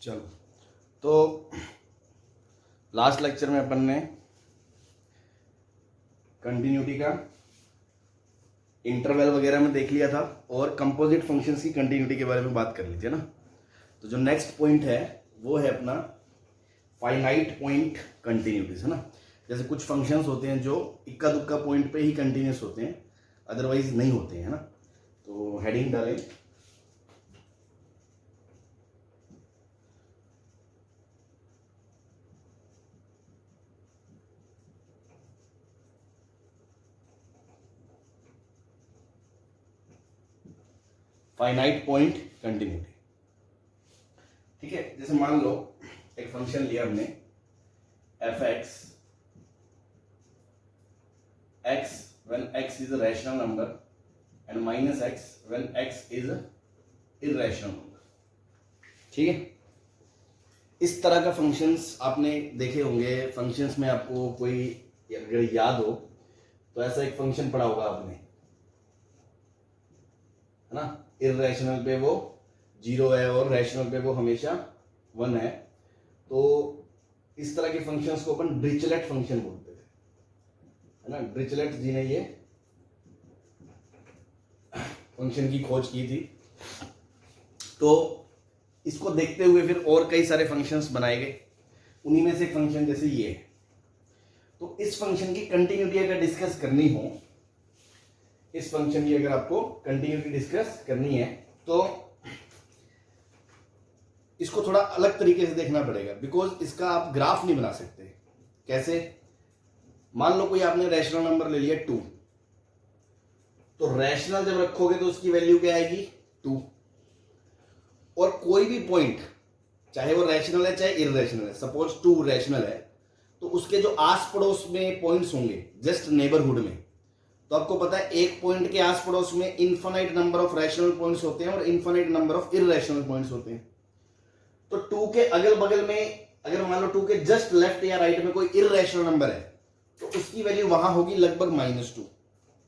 चलो, तो last lecture में अपन ने कंटिन्यूटी का इंटरवल वगैरह में देख लिया था और कंपोजिट फंक्शंस की कंटिन्यूटी के बारे में बात कर ली थी ना। तो जो नेक्स्ट पॉइंट है वो है अपना फाइनाइट पॉइंट कंटिन्यूटीज, है ना। जैसे कुछ फंक्शंस होते हैं जो इक्का दुक्का पॉइंट पे ही कंटिन्यूस होते हैं, अदरवाइज नहीं होते हैं, है ना। तो हेडिंग डालें फाइनाइट पॉइंट कंटिन्यूटी। ठीक है, जैसे मान लो एक फंक्शन लिया हमने F x x when x is a rational number and minus x when x is a irrational number. ठीक है, इस तरह का फंक्शंस आपने देखे होंगे। फंक्शंस में आपको कोई अगर याद हो तो ऐसा एक फंक्शन पढ़ा होगा आपने, है ना। इररेशनल पे वो 0 है और रैशनल पे वो हमेशा 1 है। तो इस तरह के फंक्शंस को अपन डिरिचलेट फंक्शन बोलते थे, है ना। डिरिचलेट जी ने ये फंक्शन की खोज की थी। तो इसको देखते हुए फिर और कई सारे फंक्शंस बनाए गए। उन्हीं में से एक फंक्शन जैसे ये है। तो इस फंक्शन की कंटिन्यूटी अगर डिस्कस करनी हो, इस फंक्शन की अगर आपको कंटिन्यूटी डिस्कस करनी है तो इसको थोड़ा अलग तरीके से देखना पड़ेगा, बिकॉज इसका आप ग्राफ नहीं बना सकते। कैसे? मान लो कोई आपने रैशनल नंबर ले लिया 2, तो रैशनल जब रखोगे तो उसकी वैल्यू क्या आएगी 2। और कोई भी पॉइंट, चाहे वो रैशनल है चाहे इररेशनल है, सपोज 2 रैशनल है, तो उसके जो आस पड़ोस में पॉइंट्स होंगे जस्ट नेबरहुड में, तो आपको पता है एक पॉइंट के आस पड़ोस में infinite number of rational points होते हैं और infinite number of irrational points होते हैं। तो 2 के अगल बगल में अगर मान लो 2 के जस्ट लेफ्ट या राइट में कोई इररेशनल नंबर है तो उसकी वैल्यू वहां होगी लगभग -2,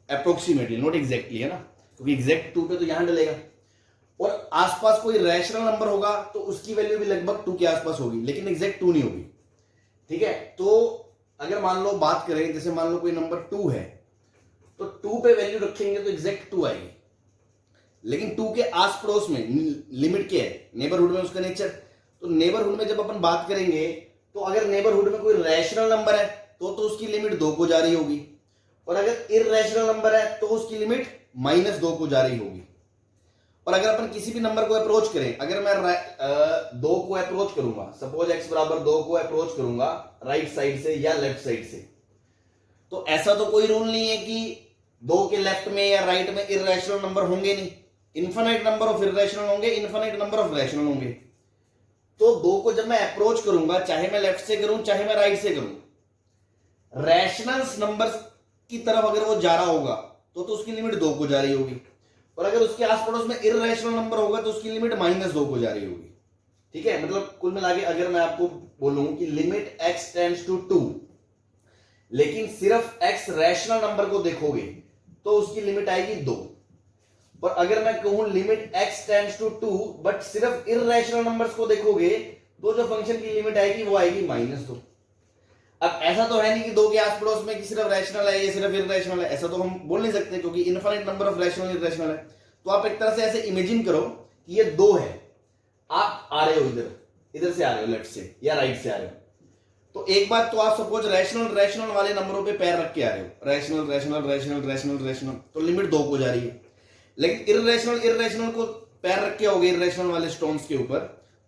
अप्रोक्सीमेटली, नॉट एग्जैक्टली, है ना, क्योंकि एग्जैक्ट 2 पे तो यहां डलेगा। और आसपास कोई रैशनल नंबर होगा तो उसकी वैल्यू भी लगभग 2 के आसपास होगी, लेकिन एग्जैक्ट 2 नहीं होगी। ठीक है, तो अगर मान लो बात करें, जैसे मान लो कोई नंबर 2 है तो 2 पे वैल्यू रखेंगे तो एग्जैक्ट 2 आएगी, लेकिन 2 के आस पड़ोस में लिमिट क्या है, नेबरहुड में उसका नेचर। तो नेबरहुड में जब अपन बात करेंगे तो अगर नेबरहुड में कोई रैशनल नंबर है तो उसकी लिमिट 2 को जा रही होगी, और अगर इररेशनल नंबर है तो उसकी लिमिट -2 को जा रही होगी। और अगर अपन किसी भी नंबर को अप्रोच करें, अगर मैं 2 को अप्रोच करूंगा, सपोज x बराबर 2 को अप्रोच करूंगा राइट साइड से या लेफ्ट साइड से, तो ऐसा तो कोई रूल नहीं है कि 2 के लेफ्ट में या राइट में इररेशनल नंबर होंगे नहीं। इनफाइनाइट नंबर ऑफ इररेशनल होंगे, इनफाइनाइट नंबर ऑफ रैशनल होंगे। तो 2 को जब मैं अप्रोच करूंगा, चाहे मैं लेफ्ट से करूं चाहे मैं राइट से करूं, रैशनल्स नंबर्स की तरफ अगर वो जा रहा होगा तो उसकी लिमिट 2 को जा रही होगी, और अगर उसके आस पड़ोस में इररेशनल नंबर होगा तो उसकी लिमिट -2 को जा रही होगी। ठीक है, मतलब कुल मिला के अगर मैं आपको बोलूं कि लिमिट x टेंड्स टू 2, लेकिन सिर्फ x रैशनल नंबर को देखोगे तो उसकी लिमिट आएगी 2। और अगर मैं कहूं limit x tends to 2 but सिर्फ इररेशनल नंबर्स को देखोगे तो जो फंक्शन की लिमिट आएगी वो आएगी -2। अब ऐसा तो है नहीं कि 2 के आस पड़ोस में कि सिर्फ रैशनल है या सिर्फ इररेशनल है, ऐसा तो हम बोल नहीं सकते, क्योंकि infinite number of rational irrational है। तो आप एक तरह से ऐसे इमेजिन करो कि ये 2 है, आप आ रहे हो इधर से आ रहे हो, लेफ्ट से या राइट से आ रहे हो। तो एक बार तो आप सपोज रैशनल वाले नंबरों पे पैर रख के आ रहे हो, rational rational rational rational rational, तो लिमिट 2 को जा रही है। लेकिन इररेशनल को पैर रख के होगे इररेशनल वाले स्टोन्स के ऊपर,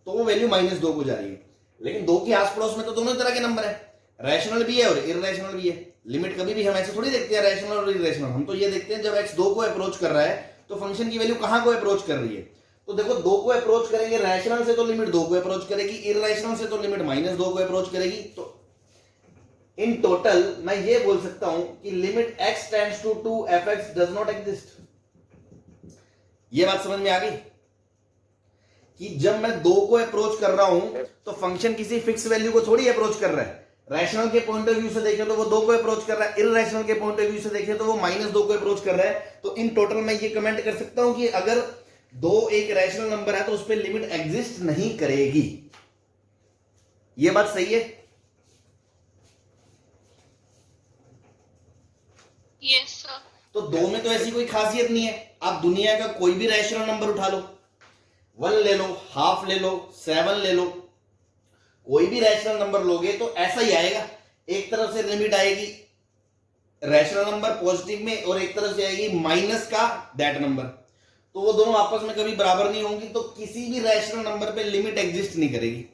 तो वो वैल्यू -2 को जा रही है। लेकिन 2 के आस पड़ोस में तो दोनों तरह के नंबर है, रैशनल भी है और इररेशनल भी है। लिमिट कभी भी हम ऐसे थोड़ी देखते हैं रैशनल और इररेशनल, हम तो ये देखते हैं जब x 2 को अप्रोच कर रहा है तो फंक्शन की वैल्यू कहां को अप्रोच कर रही है। तो देखो 2 को अप्रोच करेंगे रैशनल से तो लिमिट 2 को अप्रोच करेगी, इररेशनल से तो लिमिट -2 को अप्रोच करेगी। तो इन टोटल मैं ये बोल सकता हूं कि limit x tends to 2 fx does not exist. ये बात समझ में आ गई कि जब मैं 2 को अप्रोच कर रहा हूं तो फंक्शन किसी फिक्स वैल्यू को थोड़ी अप्रोच कर रहा है। रैशनल के पॉइंट ऑफ व्यू से देखें तो वो 2 को अप्रोच कर रहा है, इररेशनल के पॉइंट ऑफ व्यू से देखें तो वो -2 को अप्रोच कर रहा है। तो इन टोटल मैं ये कमेंट कर सकता हूं कि अगर 2 एक रैशनल नंबर है तो उस पर लिमिट एग्जिस्ट नहीं करेगी। ये बात सही है? Yes sir. तो दो में तो ऐसी कोई खासियत नहीं है, आप दुनिया का कोई भी रैशनल नंबर उठा लो, 1 ले लो, हाफ ले लो, 7 ले लो, कोई भी रैशनल नंबर लोगे तो ऐसा ही आएगा। एक तरफ से लिमिट आएगी रैशनल नंबर पॉजिटिव में और एक तरफ से आएगी माइनस का दैट नंबर, तो वो दोनों आपस में कभी बराबर नहीं होंगी। तो किसी भी रैशनल नंबर पे लिमिट एग्जिस्ट नहीं करेगी,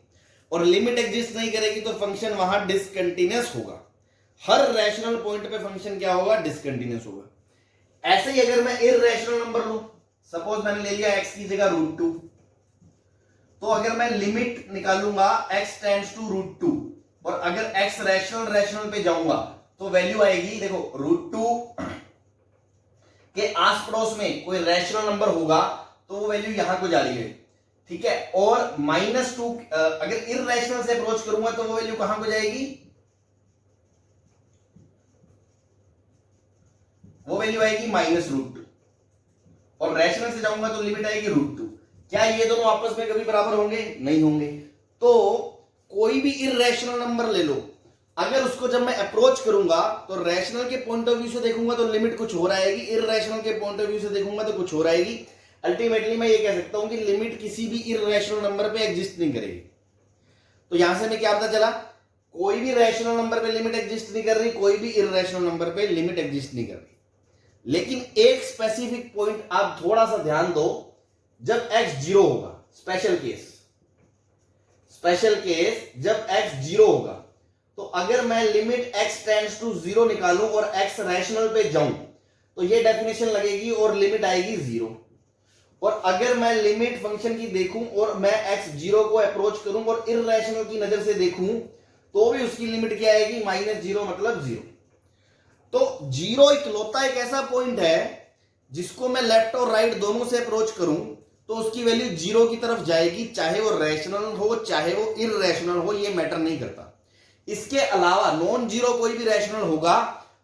और लिमिट एग्जिस्ट नहीं करेगी तो फंक्शन वहां डिसकंटिन्यूअस होगा। हर रैशनल पॉइंट पे फंक्शन क्या होगा? डिसकंटिन्यूअस होगा। ऐसे ही अगर मैं इररेशनल नंबर लूं, सपोज मैंने ले लिया x की जगह √2, तो अगर मैं लिमिट निकालूंगा x टेंड्स टू √2 और अगर x रैशनल पे जाऊंगा तो वैल्यू आएगी, देखो √2 के आस पड़ोस में कोई रैशनल नंबर होगा तो वो वैल्यू यहां को जा रही है, ठीक है। और -2 अगर इररेशनल से अप्रोच करूंगा तो वो वैल्यू कहां को जाएगी? वो वैल्यू आएगी -√2, और रैशनल से जाऊंगा तो लिमिट आएगी √2। क्या ये दोनों आपस में कभी बराबर होंगे? नहीं होंगे। तो कोई भी इररेशनल नंबर ले लो, अगर उसको जब मैं अप्रोच करूंगा तो रैशनल के पॉइंट ऑफ व्यू से देखूंगा तो लिमिट कुछ और आएगी, इररेशनल के पॉइंट ऑफ व्यू से देखूंगा तो कुछ और आएगी। अल्टीमेटली मैं ये कह सकता हूं कि लिमिट किसी भी इररेशनल नंबर पे एग्जिस्ट नहीं करेगी। तो यहां से हमें क्या पता चला? कोई भी रैशनल नंबर पे लिमिट एग्जिस्ट नहीं कर रही, कोई भी इररेशनल नंबर पे लिमिट एग्जिस्ट नहीं कर रही। लेकिन एक स्पेसिफिक पॉइंट आप थोड़ा सा ध्यान दो, जब x 0 होगा, स्पेशल केस जब x 0 होगा, तो अगर मैं लिमिट x टेंड्स टू 0 निकालूं और x रैशनल पे जाऊं तो ये डेफिनेशन लगेगी और लिमिट आएगी 0। और अगर मैं लिमिट फंक्शन की देखूं और मैं x 0 को अप्रोच करूं और इररेशनल की नजर से देखूं तो भी उसकी लिमिट क्या आएगी? -0 मतलब 0। तो 0 इकलौता एक ऐसा पॉइंट है जिसको मैं लेफ्ट और राइट दोनों से अप्रोच करूं तो उसकी वैल्यू 0 की तरफ जाएगी, चाहे वो रैशनल हो चाहे वो इररेशनल हो, ये मैटर नहीं करता। इसके अलावा नॉन जीरो कोई भी रैशनल होगा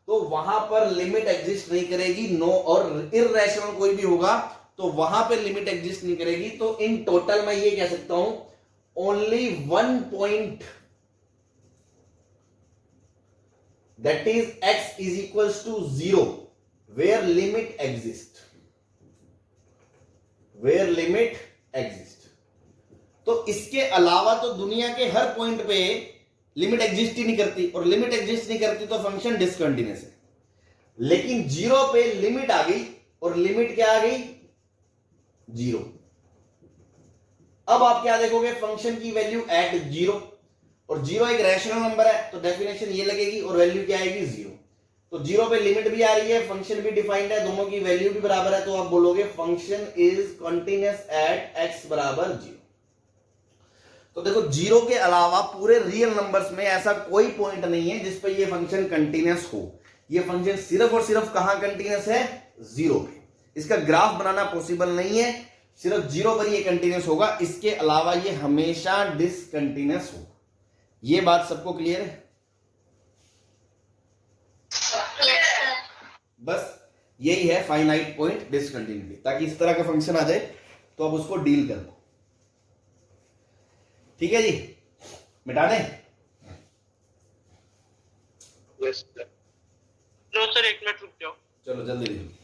तो वहां पर लिमिट एग्जिस्ट नहीं करेगी, नो और इररेशनल कोई भी होगा तो वहां पर लिमिट एग्जिस्ट नहीं करेगी। तो इन टोटल मैं ये कह सकता हूं only one point, that is x is equals to 0 where limit exists, तो इसके अलावा तो दुनिया के हर पॉइंट पे लिमिट एग्जिस्ट ही नहीं करती, और लिमिट एग्जिस्ट नहीं करती तो फंक्शन डिसकंटिन्यूअस है। लेकिन 0 पे लिमिट आ गई, और लिमिट क्या आ गई? 0। अब आप क्या देखोगे? फंक्शन की वैल्यू एट 0, और 0 एक रैशनल नंबर है तो डेफिनेशन ये लगेगी और वैल्यू क्या आएगी? 0। तो 0 पे लिमिट भी आ रही है, फंक्शन भी डिफाइंड है, दोनों की वैल्यू भी बराबर है, तो आप बोलोगे function is continuous at x बराबर 0। तो देखो 0 के अलावा पूरे रियल नंबर्स में ऐसा कोई पॉइंट नहीं है जिस पे ये फंक्शन कंटीन्यूअस हो। ये फंक्शन सिर्फ और सिर्फ कहां कंटीन्यूअस है? 0 पे। इसका ग्राफ बनाना पॉसिबल नहीं है, सिर्फ 0 पर ये कंटीन्यूअस होगा, इसके अलावा ये हमेशा डिसकंटीन्यूअस होगा। ये बात सबको क्लियर है? बस यही है फाइनाइट पॉइंट डिसकंटिन्यूटी, ताकि इस तरह का फंक्शन आ जाए तो अब उसको डील कर दो। ठीक है जी, मिटा दें? Yes sir. No sir, 1 minute रुक जाओ। चलो जल्दी लिखो।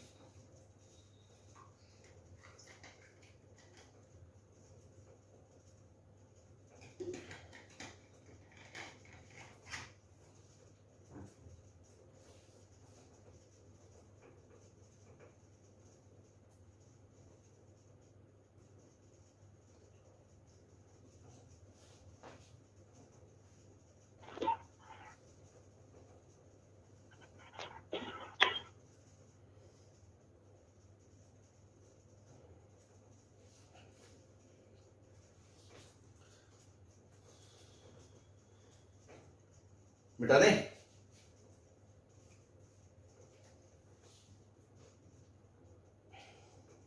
मिटा दें?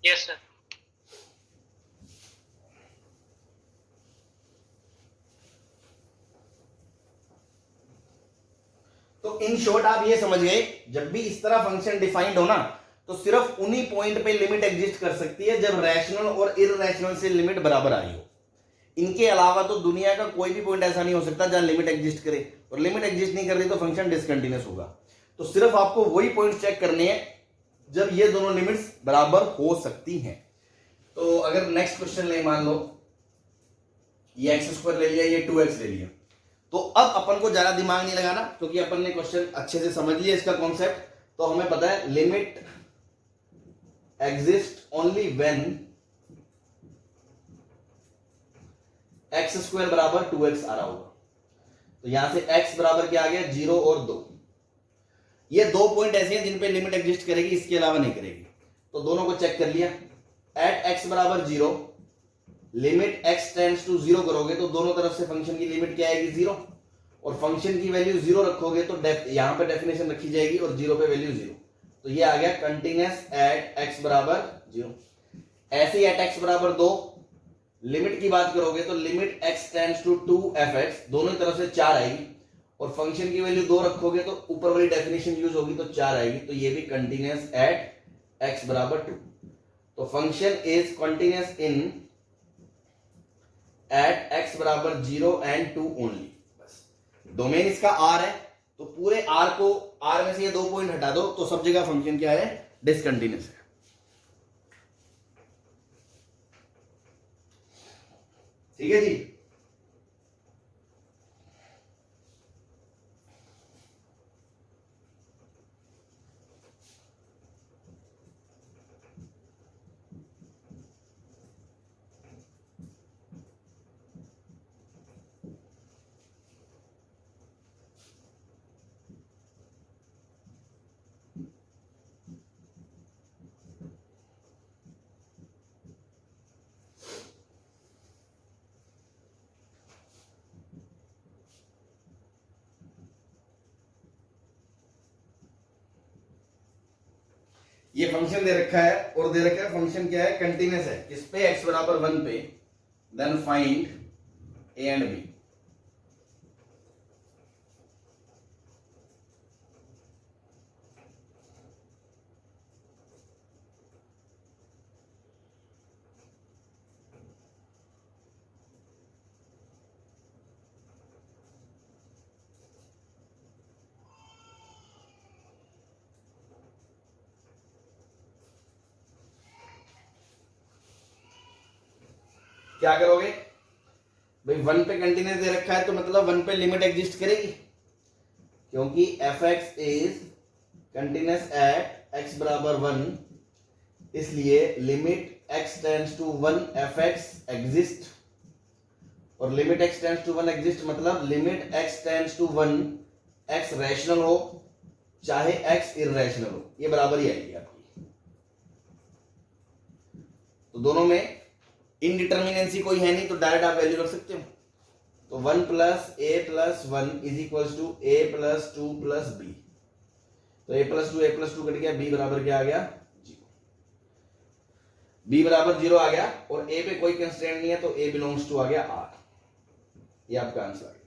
Yes sir. तो इन शॉर्ट आप ये समझ गए, जब भी इस तरह फंक्शन डिफाइंड हो ना तो सिर्फ उन्हीं पॉइंट पे लिमिट एग्जिस्ट कर सकती है जब रैशनल और इररेशनल से लिमिट बराबर आई हो। इनके अलावा तो दुनिया का कोई भी पॉइंट ऐसा नहीं हो सकता जहां लिमिट एग्जिस्ट करे, और लिमिट एग्जिस्ट नहीं कर रही तो फंक्शन डिसकंटिन्यूअस होगा। तो सिर्फ आपको वही पॉइंट चेक करने हैं जब ये दोनों लिमिट्स बराबर हो सकती हैं। तो अगर नेक्स्ट क्वेश्चन ले, मान लो ये एक्स स्क्वायर ले लिया, ये 2x ले लिया, तो अब अपन को ज्यादा दिमाग नहीं लगाना क्योंकि अपन ने क्वेश्चन अच्छे से समझ लिया इसका कॉन्सेप्ट। तो हमें पता है limit exist only when x square बराबर 2x आ रहा होगा। तो यहां से x बराबर क्या आ गया, 0 और 2। ये दो पॉइंट ऐसे हैं जिन पे लिमिट एग्जिस्ट करेगी, इसके अलावा नहीं करेगी। तो दोनों को चेक कर लिया। एट x बराबर 0 लिमिट x टेंड्स टू 0 करोगे तो दोनों तरफ से फंक्शन की लिमिट क्या आएगी, 0। और फंक्शन की वैल्यू 0 रखोगे तो यहां पे डेफिनेशन रखी जाएगी और 0 पे वैल्यू 0। तो ये आ गया कंटिन्यूअस एट x बराबर 0। ऐसे ही एट x बराबर 2 लिमिट की बात करोगे तो limit x tends to 2f(x), दोनों तरफ से 4 आएगी, और फंक्शन की वैल्यू 2 रखोगे तो ऊपर वाली डेफिनेशन यूज होगी तो 4 आएगी। तो ये भी कंटिन्यूअस एट x बराबर 2। तो function is continuous in at x बराबर 0 एंड 2 ओनली। बस डोमेन इसका R है, तो पूरे R को, R में से ये 2 पॉइंट हटा दो तो सब जगह फंक्शन क्या है, डिसकंटिन्यूअस है। ठीक है जी। ये फंक्शन दे रखा है और दे रखा है फंक्शन क्या है, कंटिन्यूअस है। किस पे, x बराबर 1 पे। Then find a and b। क्या करोगे भाई, 1 पे कंटिन्यूअस दे रखा है तो मतलब 1 पे लिमिट एग्जिस्ट करेगी, क्योंकि fx is continuous at x बराबर 1, इसलिए limit x tends to 1 fx exist. और limit x tends to 1 exist मतलब limit x tends to 1 x rational हो चाहे x इररेशनल हो, ये बराबर ही आएगी आपकी। तो दोनों में इनडिटर्मिनेंसी कोई है नहीं तो डायरेक्ट आप वैल्यू रख सकते हो। तो 1 plus a plus 1 is equals to a plus 2 plus b। तो a प्लस 2 कट गया, b बराबर क्या आ गया, 0। b बराबर 0 आ गया और a पे कोई कंस्ट्रेंट नहीं है तो a बिलोंग्स टू आ गया r। ये आपका आंसर है।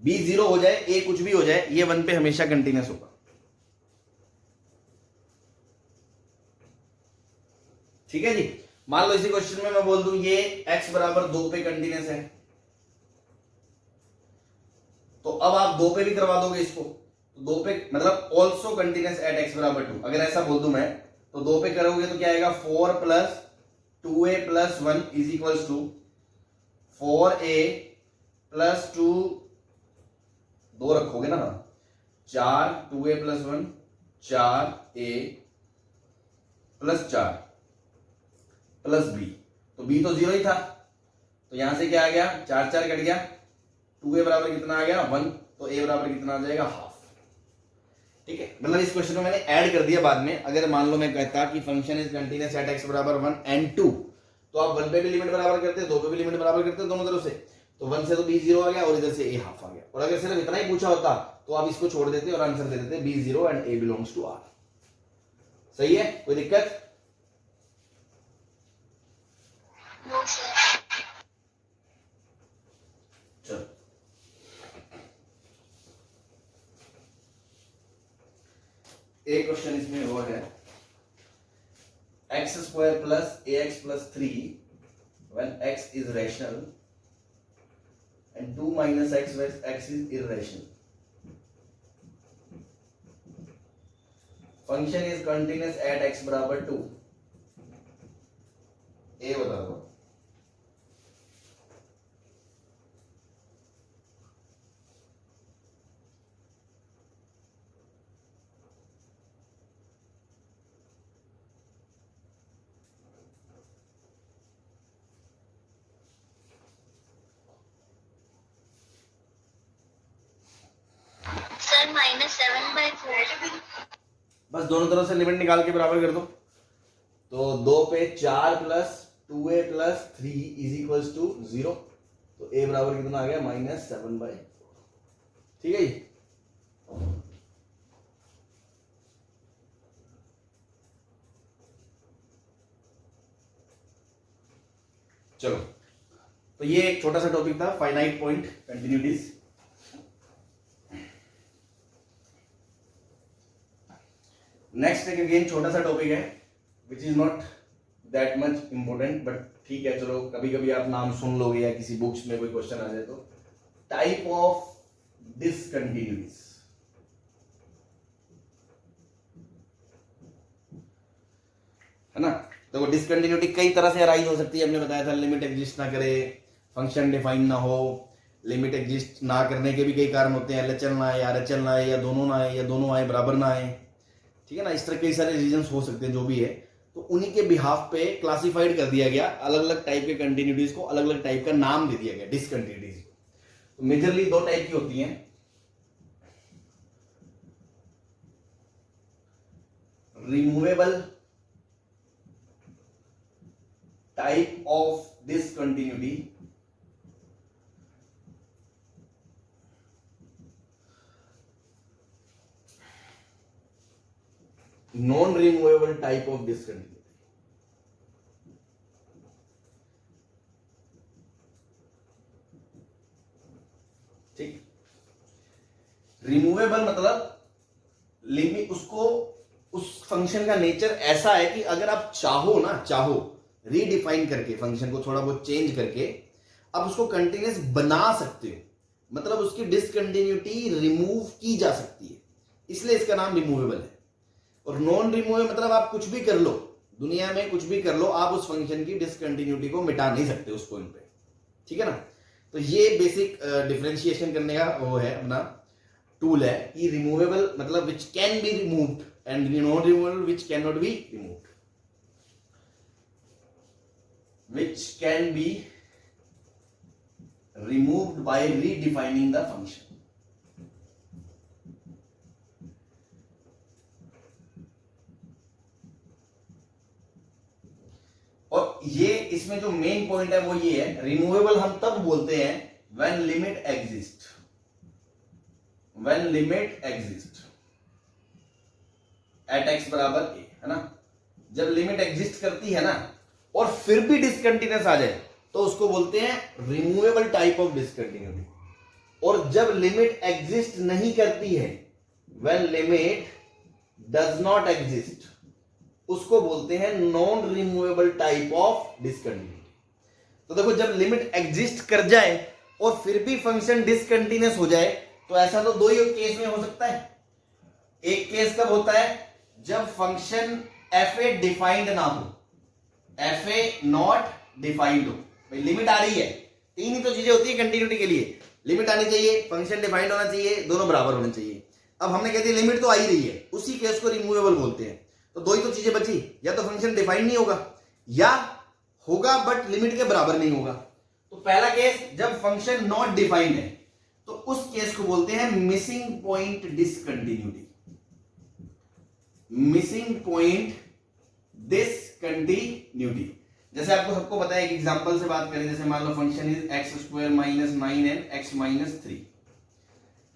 b 0 हो जाए, a कुछ भी हो जाए, ये 1 पे हमेशा कंटिन्यूअस होगा। ठीक है जी। मान लो इसी क्वेश्चन में मैं बोल दूं ये x बराबर 2 पे कंटिन्यूअस है, तो अब आप 2 पे भी करवा दोगे इसको, तो 2 पे मतलब ऑल्सो कंटिन्यूअस एट x बराबर 2। अगर ऐसा बोल दूं मैं तो 2 पे करोगे तो क्या आएगा, 4 plus 2a plus 1 is equals to 4a plus 2, 2 रखोगे ना, 4 2a plus 1 4a plus 4 plus b। तो b तो 0 ही था, तो यहां से क्या आ गया, 4 4 कट गया, 2a बराबर कितना आ गया, 1। तो a बराबर कितना आ जाएगा, हाफ। ठीक है, मतलब इस क्वेश्चन में मैंने ऐड कर दिया बाद में। अगर मान लो मैं कहता कि function is continuous at x बराबर 1 एंड 2, तो आप 1 पे भी लिमिट बराबर करते, 2 पे भी लिमिट बराबर करते दोनों तरफ से, तो 1 से तो b 0 आ गया और इधर से a हाफ आ गया। और अगर सिर्फ इतना ही पूछा होता तो आप इसको छोड़ देते और आंसर दे देते b 0 and a belongs to r। सही है, कोई दिक्कत? चलो एक क्वेश्चन इसमें और है, x square plus ax plus 3 when x is rational and 2 minus x where x is irrational. Function is continuous at x बराबर 2. ए बता दो. सर -7/4. बस दोनों तरफ से लिमिट निकाल के बराबर कर दो. तो 2 पे 4 plus 2a plus 3 is equals to 0. तो a बराबर कितना आ गया -7/4. ठीक है जी. चलो, तो ये एक छोटा सा टॉपिक था, फाइनाइट पॉइंट कंटिन्यूटीज. नेक्स्ट एक अगेन छोटा सा टॉपिक है which is not that much important, but ठीक है, चलो कभी कभी आप नाम सुन लोगे या किसी बुक्स में कोई क्वेश्चन आ जाए तो. Type of discontinuities. है ना. देखो डिसकंटिन्यूटी कई तरह से अराइज हो सकती है. हमने बताया था लिमिट एग्जिस्ट ना करे, फंक्शन डिफाइन ना हो. लिमिट एग्जिस्ट ना करने के भी कई कारण होते हैं. एलएचएल ना आए, आरएचएल ना आए, या दोनों ना आए, या दोनों आए बराबर ना आए. ठीक है ना. इस तरह कई सारे रीजंस हो सकते हैं जो भी है. तो उन्हीं के बिहाफ पे क्लासिफाइड कर दिया गया. अलग अलग टाइप के कंटिन्यूटीज को अलग अलग टाइप का नाम दे दिया गया डिसकंटिन्यूटीज. तो मेजरली दो टाइप की होती हैं. Removable type of discontinuity non removable type of discontinuity. ठीक. रिमूवेबल मतलब लिमिट, उसको उस फंक्शन का नेचर ऐसा है कि अगर आप चाहो रीडिफाइन करके फंक्शन को थोड़ा बहुत चेंज करके आप उसको कंटिन्यूअस बना सकते हो. मतलब उसकी डिसकंटिन्यूटी रिमूव की जा सकती है, इसलिए इसका नाम रिमूवेबल है. और नॉन रिमूवेबल मतलब आप कुछ भी कर लो, दुनिया में कुछ भी कर लो, आप उस फंक्शन की डिसकंटिन्यूटी को मिटा नहीं सकते उस पॉइंट पे. ठीक है ना. तो ये बेसिक डिफरेंशिएशन करने का वो है अपना टूल है कि रिमूवेबल मतलब which can be removed and non removable which can not be removed. which can be removed by redefining the function. और ये इसमें जो मेन पॉइंट है वो ये है, रिमूवेबल हम तब बोलते हैं when limit exist at x बराबर a. है ना. जब लिमिट एग्जिस्ट करती है ना और फिर भी डिसकंटिन्यूअस आ जाए तो उसको बोलते हैं रिमूवेबल टाइप ऑफ डिसकंटिन्यूटी. और जब लिमिट एग्जिस्ट नहीं करती है, when limit does not exist, उसको बोलते हैं non removable type of discontinuity. तो देखो, जब लिमिट एग्जिस्ट कर जाए और फिर भी फंक्शन डिसकंटिन्यूअस हो जाए तो ऐसा तो दो ही केस में हो सकता है. एक केस कब होता है, जब फंक्शन एफ ए डिफाइंड ना हो, एफ ए नॉट डिफाइंड हो. भाई लिमिट आ रही है, तीन ही तो चीजें होती है कंटिन्यूटी के लिए. लिमिट आनी चाहिए, फंक्शन डिफाइंड होना चाहिए, दोनों बराबर होने चाहिए. अब हमने कह दिया लिमिट तो आ ही रही है, उसी केस को रिमूवेबल बोलते हैं. तो दो ही तो चीजें बची, या तो फंक्शन डिफाइंड नहीं होगा या होगा बट लिमिट के बराबर नहीं होगा. तो पहला केस जब फंक्शन नॉट डिफाइंड है तो उस केस को बोलते हैं missing point discontinuity. Missing point discontinuity. जैसे आपको सबको पता है, एक एग्जांपल से बात करें, जैसे मान लो function is x² minus 9n x minus 3.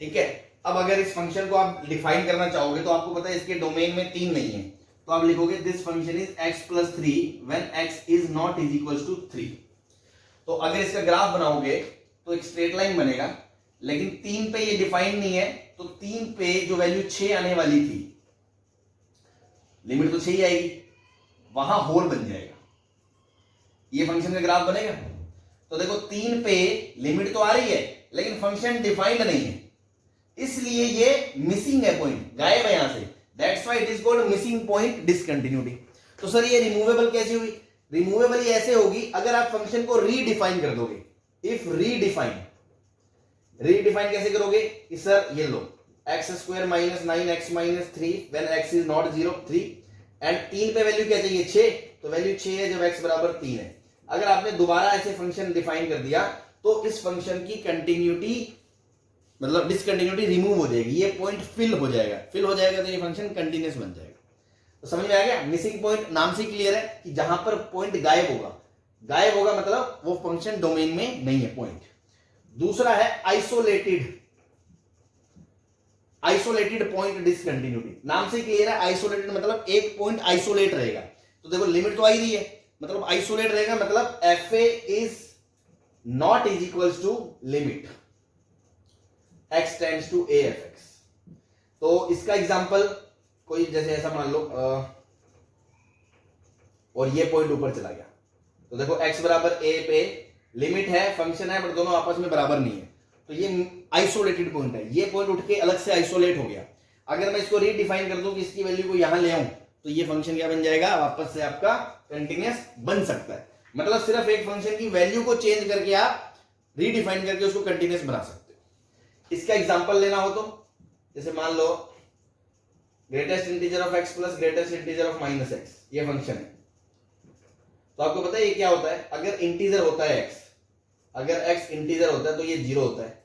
ठीक है. अब अगर इस फंक्शन को आप डिफाइन करना चाहोगे तो आपको पता है इसके डोमेन में 3 नहीं है, तो आप लिखोगे this function is x plus 3 when x is not is equal to 3. तो अगर इसका ग्राफ बनाओगे तो एक स्ट्रेट लाइन बनेगा, लेकिन 3 पे ये डिफाइन नहीं है, तो 3 पे जो वैल्यू 6 आने वाली थी, लिमिट तो 6 ही आएगी, वहां होल बन जाएगा. ये फंक्शन का ग्राफ बनेगा. तो देखो 3 पे लिमिट तो आ रही है लेकिन फंक्शन डिफाइंड नहीं है, इसलिए ये मिसिंग है, पॉइंट गायब है यहां से, that's why it is called missing point discontinuity. तो सर ये रिमूवेबल कैसे हुई? रिमूवेबल ये ऐसे होगी अगर आप फंक्शन को रीडिफाइन कर दोगे। इफ रीडिफाइन, रीडिफाइन कैसे करोगे कि सर ये लो x square minus 9x minus 3 when x is not 0 3 and 3 पे वैल्यू क्या चाहिए 6, तो वैल्यू 6 है जब x बराबर 3 है। अगर आपने दोबारा ऐसे फंक्शन डिफाइन कर दिया तो इस फंक्शन की कंटिन्यूटी मतलब डिसकंटिन्यूटी रिमूव हो जाएगी, ये पॉइंट फिल हो जाएगा, फिल हो जाएगा तो ये फंक्शन कंटिन्यूअस बन जाएगा। तो समझ में आ गया? मिसिंग पॉइंट नाम से क्लियर है कि जहां पर पॉइंट गायब होगा, गायब होगा मतलब वो फंक्शन डोमेन में नहीं है पॉइंट। दूसरा है आइसोलेटेड, आइसोलेटेड पॉइंट डिसकंटिन्यूटी, नाम से क्लियर है, आइसोलेटेड मतलब एक पॉइंट आइसोलेट रहेगा। तो देखो लिमिट तो आ ही रही है, मतलब आइसोलेट रहेगा, मतलब F A is not is equals to limit x tends to A F X. तो इसका एग्जांपल कोई जैसे ऐसा मान लो और ये पॉइंट ऊपर चला गया, तो देखो x बराबर a पे लिमिट है, फंक्शन है, बट दोनों आपस में बराबर नहीं है, तो ये आइसोलेटेड पॉइंट है, ये पॉइंट उठ के अलग से आइसोलेट हो गया। अगर मैं इसको रीडिफाइन कर दूं कि इसकी वैल्यू को यहां ले आऊं तो ये फंक्शन क्या बन जाएगा, वापस से आपका कंटिन्यूअस बन सकता है। मतलब सिर्फ एक फंक्शन की वैल्यू को चेंज करके आप रीडिफाइन करके उसको कंटिन्यूअस बना सकते हो। इसका एग्जांपल लेना हो तो जैसे मान लो greatest integer of x plus greatest integer of minus x, ये फंक्शन है। तो आपको पता है ये क्या होता है, अगर इंटीजर होता है x, अगर x इंटीजर होता है तो ये 0 होता है,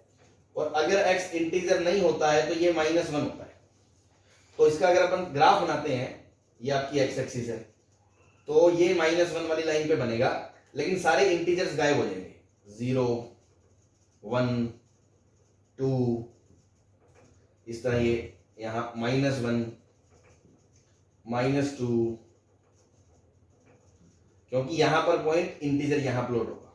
और अगर x इंटीजर नहीं होता है तो ये -1 होता है। तो इसका अगर अपन ग्राफ बनाते हैं, ये आपकी x एक्सिस है, तो ये -1 वाली लाइन पे बनेगा, लेकिन सारे इंटीजर्स गायब हो जाएंगे, 0 1 2, इस तरह ये यहां -1 -2, क्योंकि यहां पर पॉइंट इंटीजर यहां प्लॉट होगा।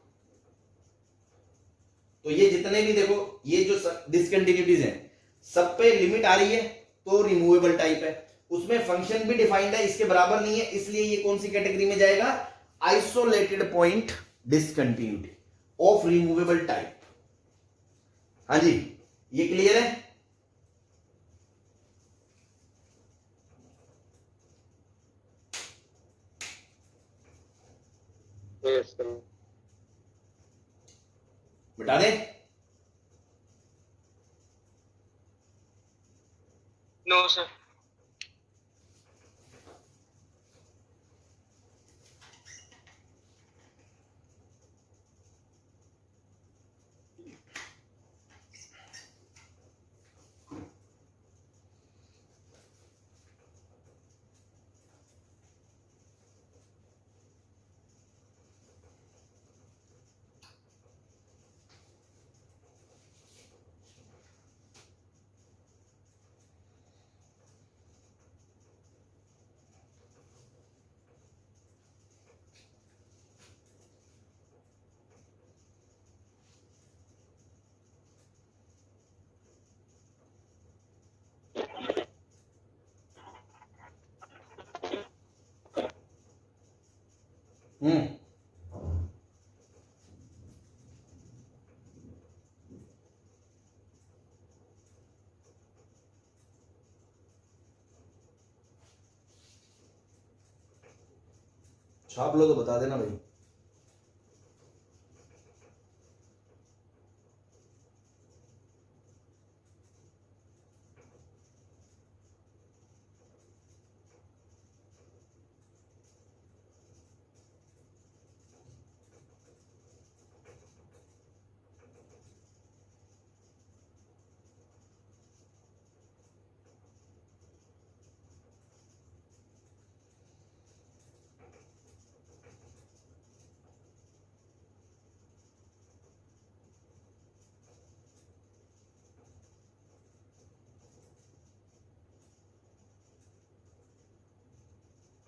तो ये जितने भी देखो ये जो डिसकंटिन्यूटीज हैं सब पे लिमिट आ रही है तो रिमूवेबल टाइप है, उसमें फंक्शन भी डिफाइंड है, इसके बराबर नहीं है, इसलिए ये कौन सी कैटेगरी में जाएगा, isolated point discontinuity of removable type. हाँ जी, ये क्लियर है? Yes sir. बता दे। No sir. हम्म, छाप लो तो बता देना भाई।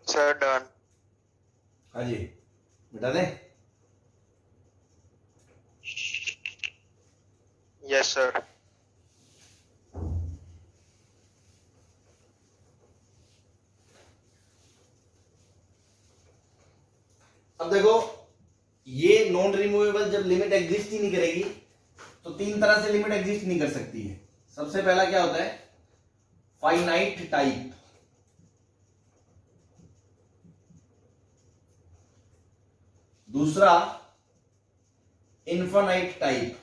Sir done. हाँ जी, बता दे। Yes sir. अब देखो ये नॉन रिमूवेबल जब जब लिमिट एग्जिस्ट ही नहीं करेगी तो तीन तरह से लिमिट एग्जिस्ट नहीं कर सकती है। सबसे पहला क्या होता है, फाइनाइट टाइप। दूसरा इनफाइनाइट टाइप।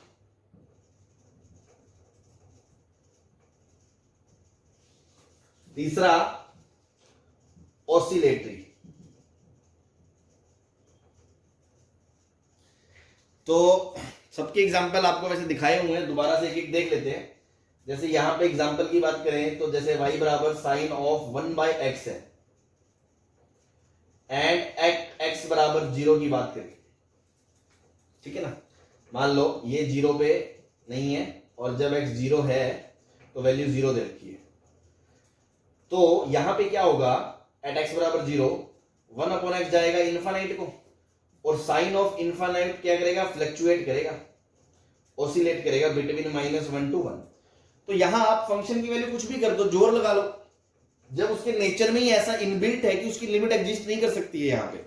तीसरा ऑसिलेटरी। तो सबके एग्जाम्पल आपको वैसे दिखाए हुए हैं, दोबारा से एक एक देख लेते हैं। जैसे यहां पे एग्जाम्पल की बात करें तो जैसे y बराबर साइन ऑफ 1/x है एंड x बराबर 0 की बात करें, ठीक है ना। मान लो ये 0 पे नहीं है और जब x 0 है तो वैल्यू 0 दे रखी है, तो यहां पे क्या होगा, एट x बराबर 0 1/x जाएगा इनफाइनाइट को, और साइन ऑफ इनफाइनाइट क्या करेगा, फ्लक्चुएट करेगा, ऑसिलेट करेगा बिटवीन -1 to 1। तो यहां आप फंक्शन की वैल्यू कुछ भी कर दो, जोर लगा लो, जब उसके नेचर में ही ऐसा इनबिल्ट है कि उसकी लिमिट एग्जिस्ट नहीं कर सकती है यहां पे,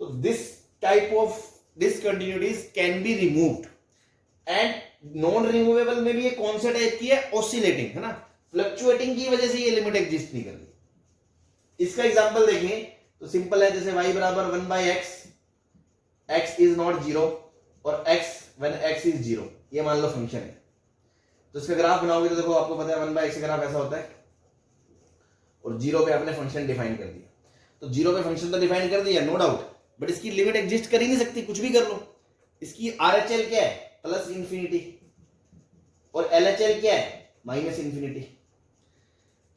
तो this type of discontinuities can be removed. And non removable में भी ये कौन सा टाइप की है, ऑसिलेटिंग, है ना, फ्लक्चुएटिंग की वजह से ये लिमिट एग्जिस्ट नहीं कर रही। इसका एग्जांपल देखें तो सिंपल है, जैसे y बराबर 1/x, x इज नॉट 0 और x व्हेन x इज 0, ये मान लो फंक्शन है। तो इसका ग्राफ बनाओगे तो देखो आपको पता है 1/x का ग्राफ ऐसा होता है, और 0 पे आपने फंक्शन डिफाइन कर दिया। तो 0 पे फंक्शन तो डिफाइन कर दिया, नो डाउट, बट इसकी लिमिट एग्जिस्ट कर ही नहीं सकती, कुछ भी कर लो। इसकी RHL क्या है, प्लस इंफिनिटी, और LHL क्या है, माइनस इंफिनिटी,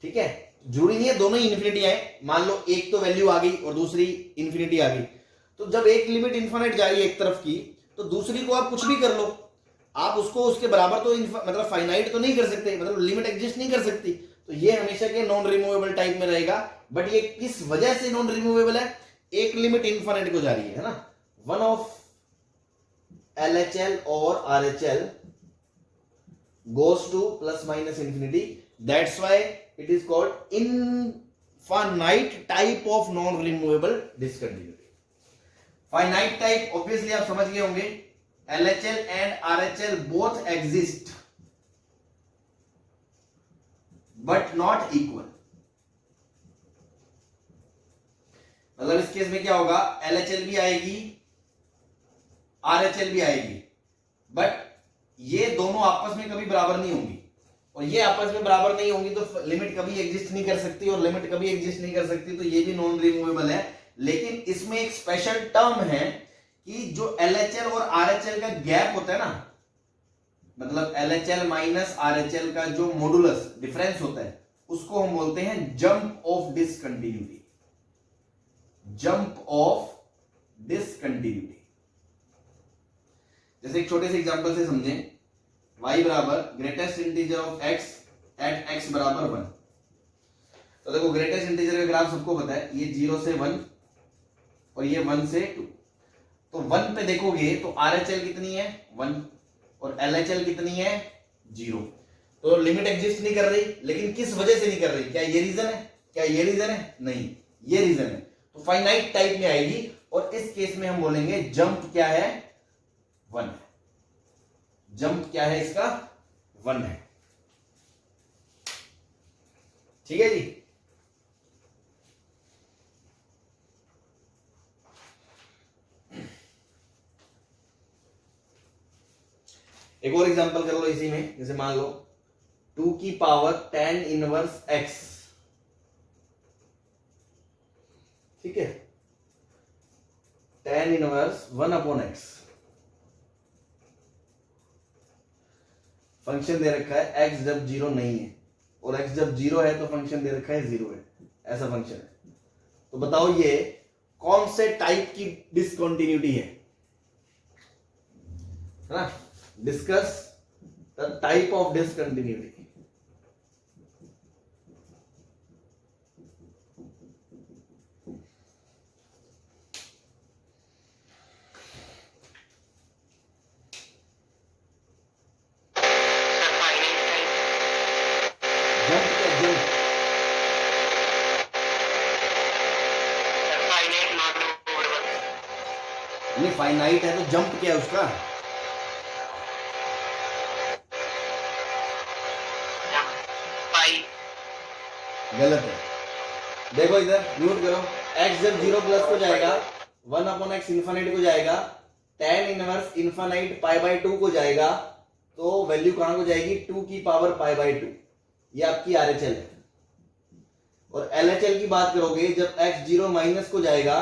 ठीक है। जरूरी नहीं है दोनों ही इंफिनिटी आए, मान लो एक तो वैल्यू आ गई और दूसरी इंफिनिटी आ गई, तो जब एक लिमिट इन्फिनिट जा रही है एक तरफ की, तो दूसरी को आप कुछ भी कर लो, आप उसको उसके बराबर तो मतलब फाइनाइट तो नहीं कर सकते, मतलब लिमिट एग्जिस्ट नहीं कर सकती। तो ये हमेशा के नॉन रिमूवेबल टाइप में रहेगा। बट ये किस वजह से नॉन रिमूवेबल है, एक लिमिट इन्फिनिट को जा रही है ना, वन ऑफ LHL और RHL goes to plus minus infinity, that's why it is called infinite type of non removable discontinuity। finite type obviously आप समझ गए होंगे, LHL and RHL both exist but not equal। मतलब इस case में क्या होगा, LHL भी आएगी RHL भी आएगी, बट ये दोनों आपस में कभी बराबर नहीं होंगी, और ये आपस में बराबर नहीं होंगी तो लिमिट कभी एग्जिस्ट नहीं कर सकती, और लिमिट कभी एग्जिस्ट नहीं कर सकती तो ये भी नॉन रिमूवेबल है। लेकिन इसमें एक स्पेशल टर्म है कि जो LHL और RHL का गैप होता है ना, मतलब LHL माइनस RHL का जो मॉडुलस डिफरेंस होता है, उसको हम बोलते हैं jump of discontinuity, jump of discontinuity. जैसे एक छोटे से एग्जांपल से समझें, y बराबर greatest integer of x at x बराबर 1। तो देखो ग्रेटेस्ट इंटीजर का ग्राफ सबको पता है, ये 0 से 1 और ये 1 से 2। तो 1 पे देखोगे तो RHL कितनी है, 1, और LHL कितनी है, 0। तो लिमिट एग्जिस्ट नहीं कर रही, लेकिन किस वजह से नहीं कर रही, क्या ये रीजन है, क्या ये रीजन है, नहीं, ये रीजन है। तो फाइनाइट टाइप में आएगी, और इस केस में हम बोलेंगे जंप क्या है, 1 है। जंप क्या है इसका, 1 है, ठीक है जी। एक और एग्जांपल कर लो इसी में, जैसे मान लो 2 की पावर 10 इनवर्स x, ठीक है, 10 इनवर्स 1/x। फंक्शन दे रखा है x जब 0 नहीं है, और x जब 0 है तो फंक्शन दे रखा है 0 है, ऐसा फंक्शन है। तो बताओ ये कौन से टाइप की डिसकंटिन्यूटी है ना, discuss the type of discontinuity. Finite है तो जंप क्या है उसका, गलत है। देखो इधर म्यूट करो, x जब 0 प्लस को जाएगा 1/x इन्फाइनाइट को जाएगा, tan inverse infinite pi by 2 को जाएगा, तो वैल्यू कहां को जाएगी 2 की पावर पाई बाय 2। ये आपकी RHL है। और LHL की बात करोगे जब x 0 माइनस को जाएगा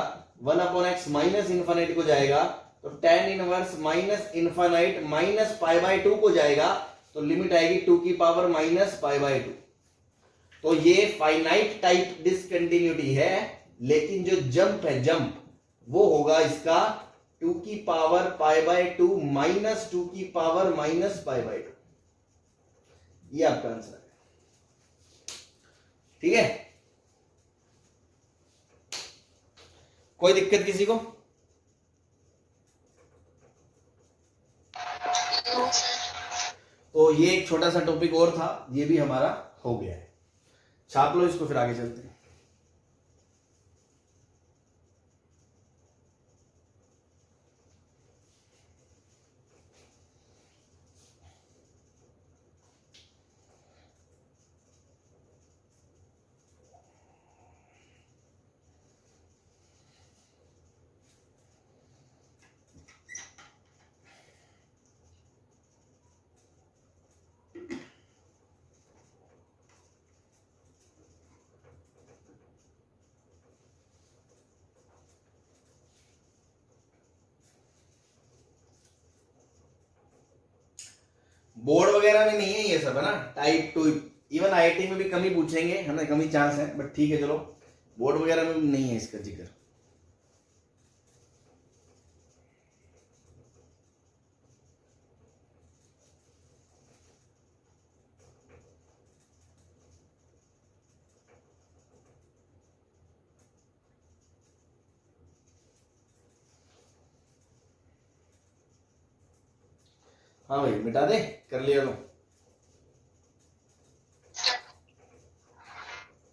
1/x माइनस इन्फाइनाइट को जाएगा, तो tan inverse minus infinite minus pi by 2 को जाएगा, तो लिमिट आएगी 2 की पावर माइनस पाई बाय 2। तो ये फाइनाइट टाइप डिसकंटिन्यूटी है, लेकिन जो जंप है जंप वो होगा इसका 2 की पावर पाई बाय 2 माइनस 2 की पावर माइनस पाई बाय 2। ये आपका आंसर है। ठीक है, कोई दिक्कत किसी को? तो ये एक छोटा सा टॉपिक और था, ये भी हमारा हो गया है। छाप लो इसको, फिर आगे चलते हैं। बोर्ड वगैरह में नहीं है ये सब, है ना, टाइप 2। इवन IIT में भी कम ही पूछेंगे, है ना, कम ही चांस है, बट ठीक है चलो, बोर्ड वगैरह में नहीं है इसका जिक्र। हाँ भाई, मिटा दे, कर लिया तो।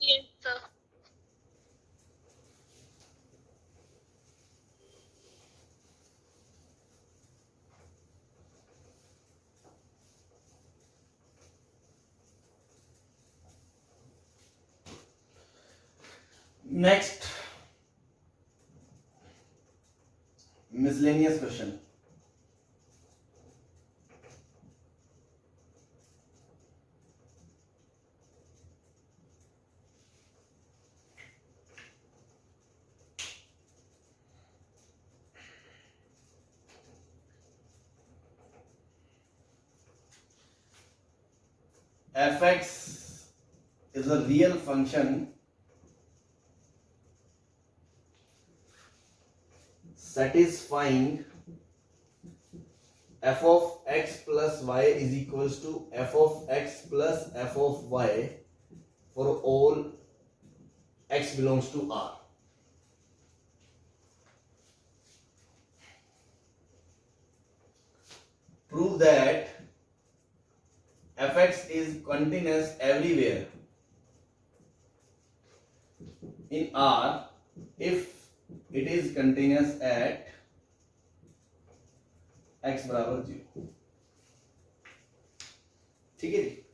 Yes, sir. Next miscellaneous question. fx is a real function satisfying f of x plus y is equals to f of x plus f of y for all x belongs to R. Prove that fx is continuous everywhere in R if it is continuous at x बराबर 0। ठीक है जी,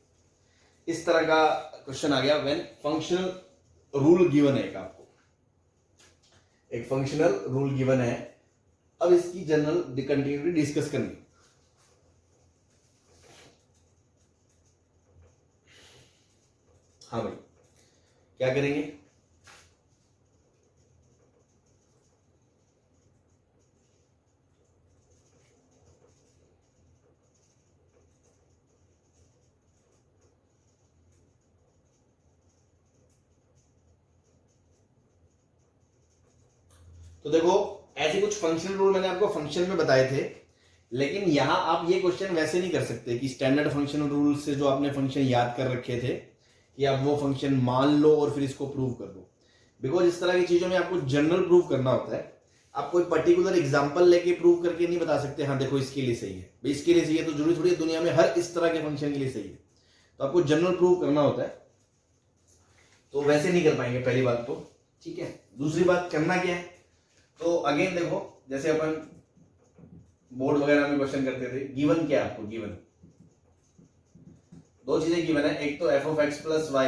इस तरह का question आ गया when functional rule given है। आपको एक फंक्शनल रूल गिवन है, अब इसकी जनरल कंटिन्यूटी डिस्कस करनी। हाँ भाई, क्या करेंगे? तो देखो, ऐसे कुछ फंक्शनल रूल मैंने आपको फंक्शन में बताए थे, लेकिन यहां आप ये क्वेश्चन वैसे नहीं कर सकते कि स्टैंडर्ड फंक्शनल रूल से जो आपने फंक्शन याद कर रखे थे कि आप वो फंक्शन मान लो और फिर इसको प्रूव कर दो। बिकॉज इस तरह की चीजों में आपको जनरल प्रूव करना होता है। आप कोई पर्टिकुलर एग्जांपल लेके प्रूव करके नहीं बता सकते हाँ देखो इसके लिए सही है, भाई इसके लिए सही है तो जरूरी थोड़ी दुनिया में हर इस तरह के फंक्शन के लिए सही है। तो आपको जनरल प्रूव करना होता है, तो वैसे नहीं कर पाएंगे, पहली बात तो। ठीक है, दूसरी बात करना क्या है, तो अगेन देखो, जैसे अपन बोर्ड वगैरह में क्वेश्चन करते थे, गिवन क्या है आपको? गिवन दो चीजें गिवन है, एक तो f of x plus y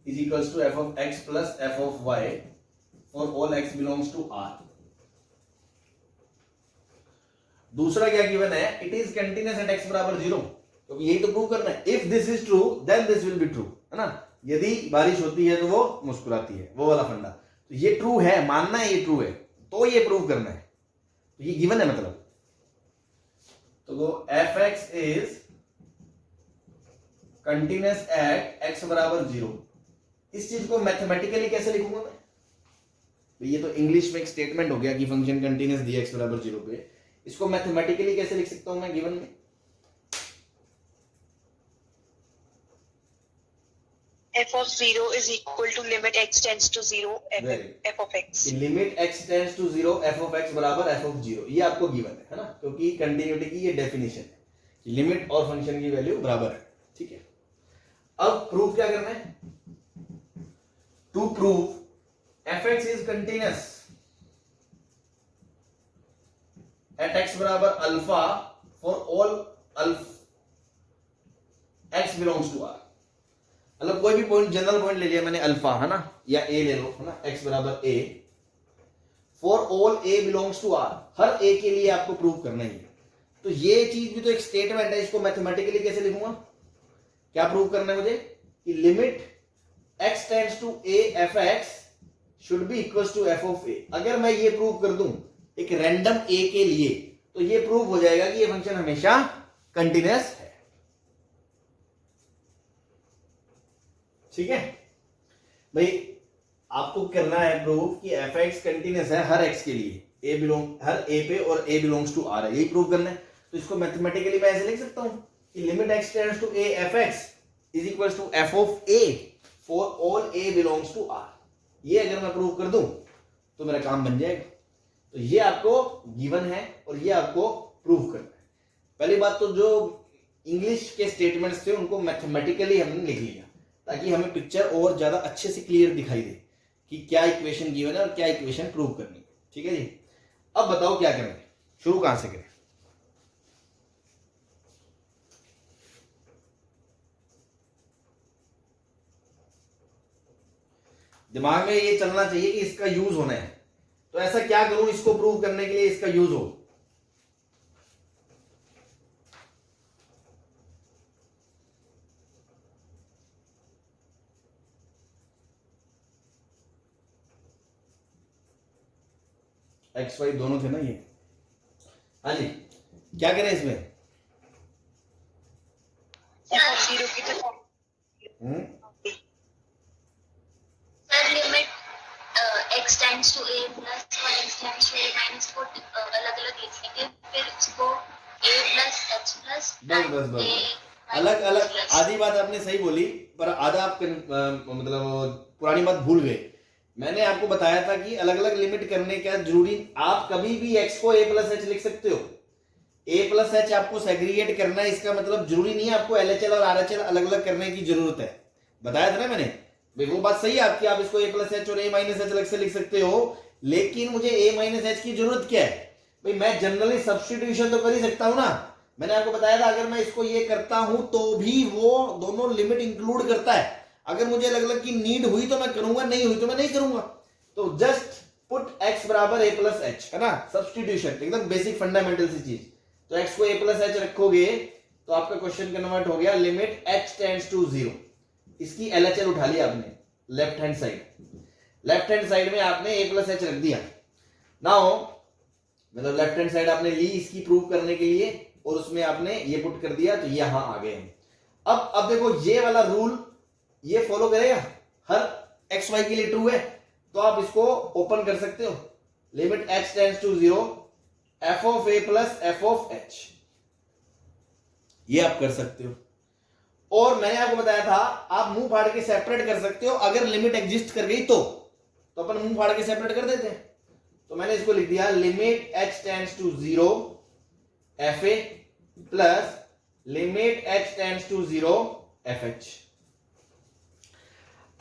is equals to F of X plus F of Y for all x belongs to R. दूसरा क्या गिवन है, it is continuous at X बराबर 0, क्योंकि यही तो प्रूव करना है। If this is true then this will be true, है ना। यदि बारिश होती है तो वो मुस्कुराती है, वो वाला फंडा। तो ये ट्रू है, मानना है ये ट्रू है, तो ये प्रूव करना है, तो ये गिवन है मतलब। तो वो F X is continuous at X बराबर 0। इस चीज को मैथमेटिकली कैसे लिखूंगा मैं? तो ये तो इंग्लिश में एक स्टेटमेंट हो गया कि फंक्शन कंटिन्यूअस दिया एक्स बराबर 0 पे। इसको मैथमेटिकली कैसे लिख सकता हूं मैं गिवन में? f of 0 is equal to limit x tends to 0 f of x। Limit x tends to 0 f of x बराबर f of 0, ये आपको गिवन है ना, क्योंकि कंटिन्यूटी की ये डेफिनेशन है कि लिमिट और फंक्शन की वैल्यू बराबर है। ठीक है, अब प्रूफ क्या करना है? To prove f x is continuous at x बराबर alpha for all x belongs to r। मतलब कोई भी पॉइंट, जनरल पॉइंट ले लिया मैंने अल्फा, है ना, या ए ले लो, है ना, x बराबर a for all a belongs to r, हर a के लिए आपको प्रूव करना ही है। तो ये चीज भी तो एक स्टेटमेंट है, इसको मैथमेटिकली कैसे लिखूंगा? क्या प्रूव करना है मुझे? कि limit x tends to a f x should be equals to f of a। अगर मैं ये प्रूव कर दूं एक रैंडम a के लिए, तो ये प्रूव हो जाएगा कि ये फंक्शन हमेशा कंटिन्यूअस है। ठीक है भाई, आपको करना है प्रूफ कि एफ एक्स कंटिन्यूअस है हर एक्स के लिए, हर ए पे और ए बिलोंग्स टू आर है, यही प्रूव करना है। तो इसको मैथमेटिकली मैं ऐसे लिख सकता हूं कि limit X tends to A F X is equals to F of A for all A belongs to R. ये अगर मैं प्रूव कर दूं तो मेरा काम बन जाएगा। तो ये आपको गिवन है और ये आपको प्रूव करना है। पहली बात तो जो इंग्लिश के स्टेटमेंट्स थे उनको मैथमेटिकली हमने लिख लिया, ताकि हमें पिक्चर और ज्यादा अच्छे से क्लियर दिखाई दे कि क्या इक्वेशन गिवन है और क्या इक्वेशन प्रूव करनी है। ठीक है जी, अब बताओ क्या करें, शुरू कहां से करें? दिमाग में ये चलना चाहिए कि इसका यूज होना है, तो ऐसा क्या करूं इसको प्रूव करने के लिए इसका यूज हो। एक्स वाई दोनों थे ना ये। हाँ जी, क्या करें इसमें? f of 0 की जगह sir limit x tends to a plus और x tends to a minus को अलग अलग लिख लेंगे, फिर उसको a प्लस h प्लस बस अलग अलग। आधी बात आपने सही बोली, पर आधा आप मतलब पुरानी बात भूल गए। मैंने आपको बताया था कि अलग अलग लिमिट करने का जरूरी, आप कभी भी x को a प्लस एच लिख सकते हो। a प्लस एच आपको सेग्रीगेट करना है, इसका मतलब जरूरी नहीं है आपको LHL और RHL अलग अलग करने की जरूरत है। बताया था ना मैंने भाई, वो बात सही है आपकी, आप इसको a प्लस एच और a माइनस एच अलग से लिख सकते हो, लेकिन मुझे a माइनस एच की जरूरत क्या है भाई? मैं जनरली सब्स्टिट्यूशन तो कर ही सकता हूं ना। मैंने आपको बताया था अगर मैं इसको ये करता हूं तो भी वो दोनों लिमिट इंक्लूड करता है। अगर मुझे अलग अलग की नीड हुई तो मैं करूंगा, नहीं हुई तो मैं नहीं करूंगा। तो जस्ट पुट x बराबर a प्लस एच, है ना, सब्स्टिट्यूशन, एकदम बेसिक फंडामेंटल सी चीज। तो x को a प्लस एच रखोगे तो आपका क्वेश्चन कन्वर्ट हो गया लिमिट h टेंड्स टू 0। इसकी LHL उठा लिया आपने left hand side, left hand side में आपने a प्लस एच रख दिया। नाउ मतलब लेफ्ट हैंड साइड आपने ली इसकी प्रूव करने के लिए और उसमें आपने ये पुट कर दिया, तो यहां आ गए हम। अब देखो ये वाला रूल ये फॉलो करेगा, हर एक्स वाई के लिए ट्रू है, तो आप इसको ओपन कर सकते हो। Limit h tends to 0 f of a plus f of h, ये आप कर सकते हो। और मैंने आपको बताया था आप मुंह फाड़ के सेपरेट कर सकते हो, अगर लिमिट एग्जिस्ट कर गई तो अपन मुंह फाड़ के सेपरेट कर देते हैं। तो मैंने इसको लिख दिया limit h tends to 0 f a plus limit h tends to 0 f h।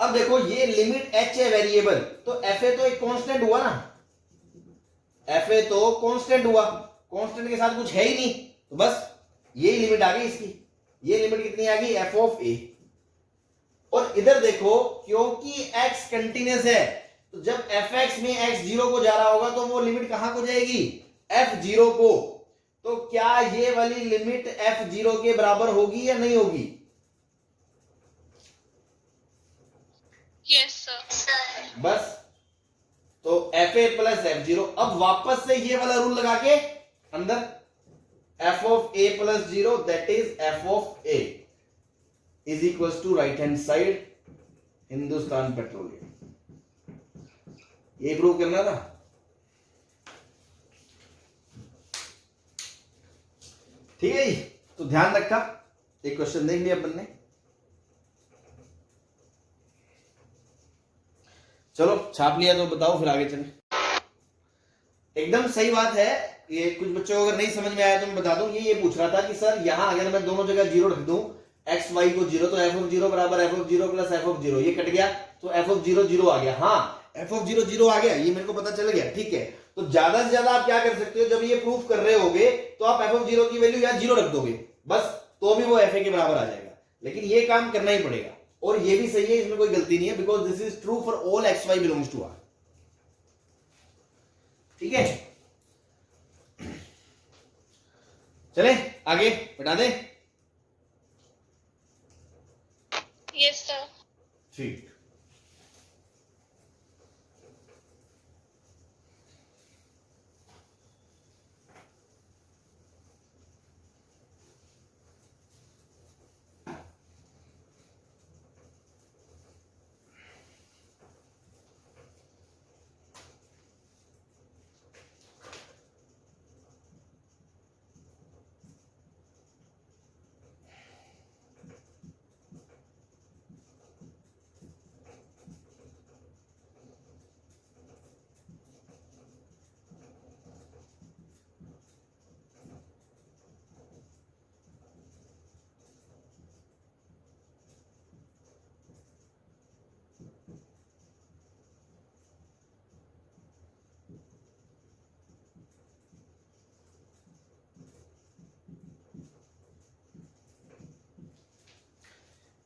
अब देखो ये लिमिट h है वेरिएबल, तो fa तो एक कांस्टेंट हुआ ना, fa तो कांस्टेंट हुआ, कांस्टेंट के साथ कुछ है ही नहीं, तो बस यही लिमिट आ गई इसकी। ये लिमिट कितनी आ गई? f of a। और इधर देखो क्योंकि x कंटिन्यूस है तो जब fx में x 0 को जा रहा होगा तो वो लिमिट कहां को जाएगी, f0 को। तो क्या ये वाली लिमिट f0 के बराबर होगी या नहीं होगी? Yes, sir. सर बस तो fa प्लस f0। अब वापस से ये वाला रूल लगा के अंदर f of a plus 0 that is f of a is equal to right hand side Hindustan Petroleum. ये प्रूव करना था। ठीक है जी, तो ध्यान रखा। एक क्वेश्चन देख लिया अपन ने। चलो छाप लिया तो बताओ फिर आगे चले। एकदम सही बात है। ये कुछ बच्चों को अगर नहीं समझ में आया तो मैं बता दूं, ये पूछ रहा था कि सर यहां अगर मैं दोनों जगह 0 रख दूं एक्स वाई को 0 तो एफ ऑफ 0 बराबर F of 0 plus F of 0, ये कट गया तो एफ ऑफ 0 0 आ गया। हाँ एफ ऑफ 0 0 आ गया, ये मेरे को पता चल गया। ठीक है, तो ज्यादा से ज्यादा आप क्या कर सकते हो, जब ये प्रूफ कर रहे होगे तो आप एफ ऑफ 0 की वैल्यू यहां 0 रख दोगे बस, तो भी वो एफ ए के बराबर आ जाएगा। लेकिन ये काम करना ही पड़ेगा और ये भी सही है, इसमें कोई गलती नहीं है, because this is true for all x y belongs to R. ठीक है, चले आगे बता दे। Yes, sir. ठीक,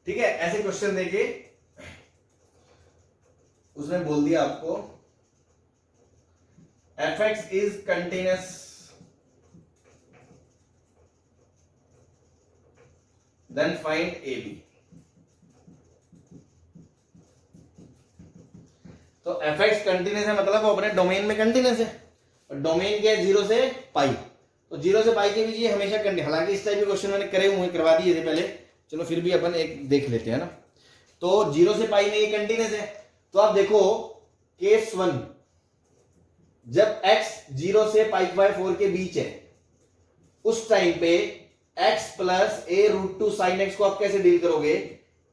ठीक है। ऐसे क्वेश्चन देके उसने बोल दिया आपको fx is continuous then find ab। तो fx कंटिन्यूअस है मतलब वो अपने डोमेन में कंटिन्यूअस है, और डोमेन क्या है 0 से पाई, तो 0 से पाई के बीच ये हमेशा कंटिन्यूअस। हालांकि इस टाइप के क्वेश्चन मैंने करे हुए करवा दिए थे पहले, चलो फिर भी अपन एक देख लेते हैं ना। तो 0 से पाई में ये कंटिन्यूअस है, तो आप देखो केस 1 जब x 0 से पाई बाय 4 के बीच है उस टाइम पे x plus a root 2 sine x को आप कैसे डील करोगे,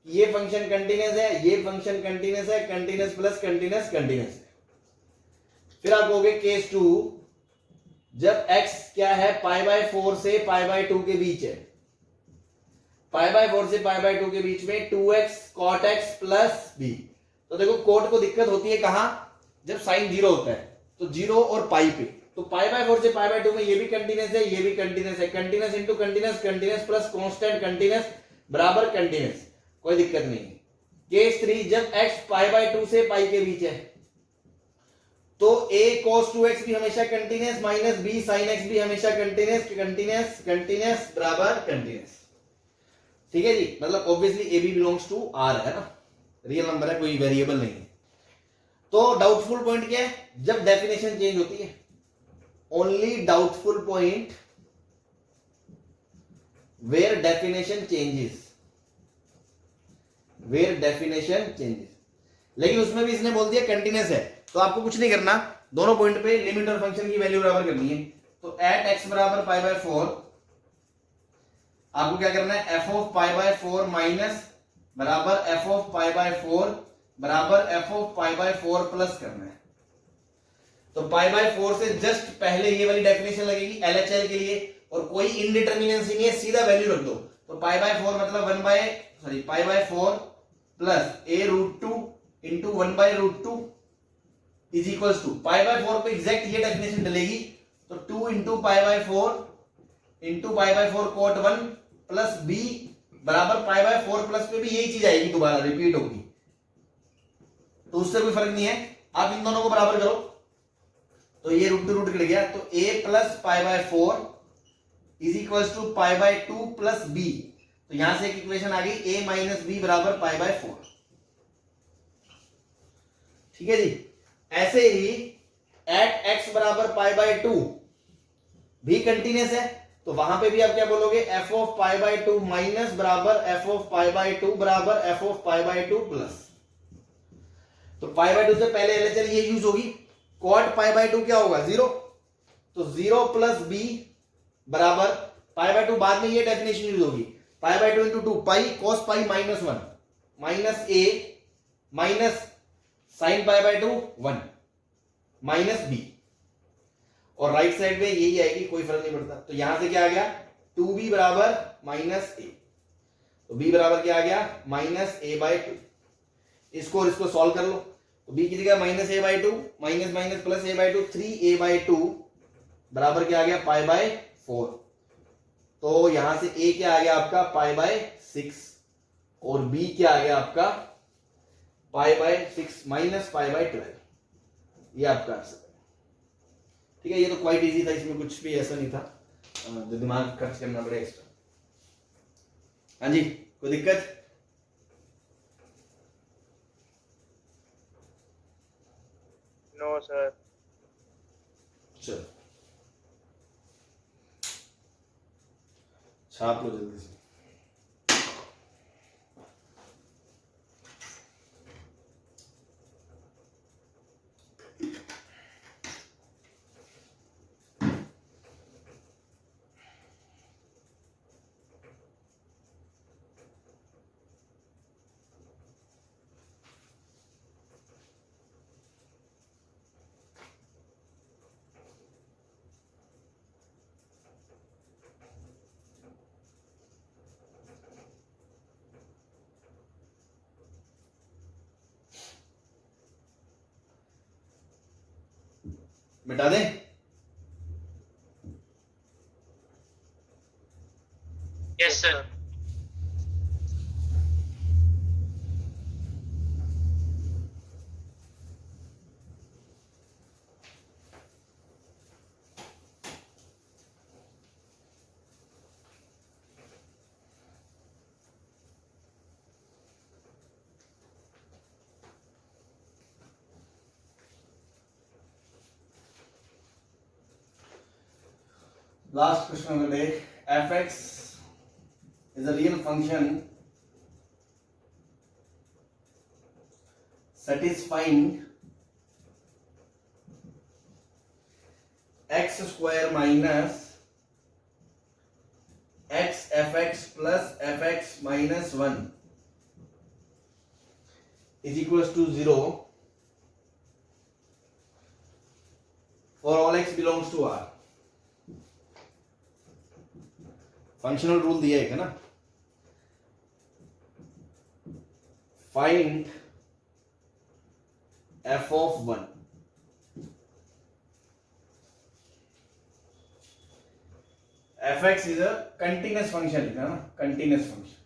ये फंक्शन कंटिन्यूअस है, ये फंक्शन कंटिन्यूअस है, कंटिन्यूअस प्लस कंटिन्यूअस कंटिन्यूअस है। फिर आप कहोगे केस 2 जब x क्या है पाई बाय 4 से पाई बाय 2 के बीच है, पाई बाय 4 से पाई बाय 2 के बीच में 2x cot x plus b। तो देखो कोट को दिक्कत होती है कहां, जब साइन 0 होता है तो 0 और पाई पे। तो पाई बाय 4 से पाई बाय 2 में ये भी कंटिन्यूअस है, ये भी कंटिन्यूअस है, continuous into continuous, continuous plus constant continuous बराबर कंटिन्यूअस, कोई दिक्कत नहीं है। केस 3 जब x पाई बाय 2 से पाई के बीच है तो a cos 2x भी हमेशा continuous minus b sin x भी हमेशा कंटिन्यूअस, कंटिन्यूअस कंटिन्यूअस बराबर कंटिन्यूअस। ठीक है जी, मतलब obviously a b belongs to R है ना, रियल नंबर है, कोई वेरिएबल नहीं है। तो डाउटफुल पॉइंट क्या है, जब डेफिनेशन चेंज होती है। Only doubtful point where definition changes, where definition changes. लेकिन उसमें भी इसने बोल दिया कंटिन्यूअस है, तो आपको कुछ नहीं करना, दोनों पॉइंट पे लिमिट और फंक्शन की वैल्यू बराबर करनी है। तो एट एक्स बराबर पाई बाय 4 आपको क्या करना है, F of pi by 4 minus बराबर एफ ऑफ पाई बाय 4 बराबर F of pi by 4 plus करना है। तो पाई बाय 4 से जस्ट पहले ये वाली डेफिनेशन लगेगी एलएचएल के लिए, और कोई इनडिटर्मिनेंसी नहीं है, सीधा वैल्यू रख दो। तो पाई बाय 4 मतलब pi by 4 plus a root 2 into 1 by root 2 is equals to, pi by 4 पे एग्जैक्ट ये डेफिनेशन डलेगी, तो 2 into pi by 4 into pi by 4 कोट 1 प्लस b बराबर पाई बाय 4 प्लस पे भी यही चीज आएगी, दोबारा रिपीट होगी, तो उससे कोई फर्क नहीं है। आप इन दोनों को बराबर करो तो ये रूट टू रूट कट गया, तो a plus pi by 4 is equal to pi by 2 plus b, तो यहां से एक इक्वेशन आ गई a माइनस बी बराबर पाई बाय 4। ठीक है जी। ऐसे ही एट x बराबर पाई बाय 2 भी कंटिन्यूस है, तो वहां पे भी आप क्या बोलोगे, f of pi by 2 minus बराबर f ऑफ पाई बाय 2 बराबर f of pi by 2 plus, तो पाई बाय 2 से पहले LHL ये यूज होगी, कॉट पाई बाय 2 क्या होगा 0, तो 0 प्लस b बराबर पाई बाय 2 बाद में ये डेफिनेशन यूज होगी, पाई by 2 into 2 pi cos pi minus 1 minus a minus sine pi by 2 1 minus b, और राइट साइड में यही आएगी, कोई फर्क नहीं पड़ता। तो यहां से क्या आ गया 2b बराबर माइनस a, तो b बराबर क्या आ गया माइनस a बाय 2। इसको और इसको सॉल्व कर लो, तो b की जगह minus a by 2 minus minus plus a by 2 3a by 2 बराबर क्या आ गया पाई बाय 4, तो यहां से a क्या आ गया आपका पाई बाय 6 और b क्या आ गया आपका pi by 6 minus pi by 12, ये आपका आंसर है। ठीक है, ये तो क्वाइट इजी था, इसमें कुछ भी ऐसा नहीं था जो दिमाग खर्च करना पड़े एक्स्ट्रा। हाँ जी, कोई दिक्कत? No sir. चलो छाप लो जल्दी से। मिटा दें? Yes sir. Last question of the day, fx is a real function satisfying x square minus x fx plus fx minus 1 is equals to 0 for all x belongs to R। Functional rule दिया है ना, find f of 1, fx is a continuous function लिखा ना, continuous function,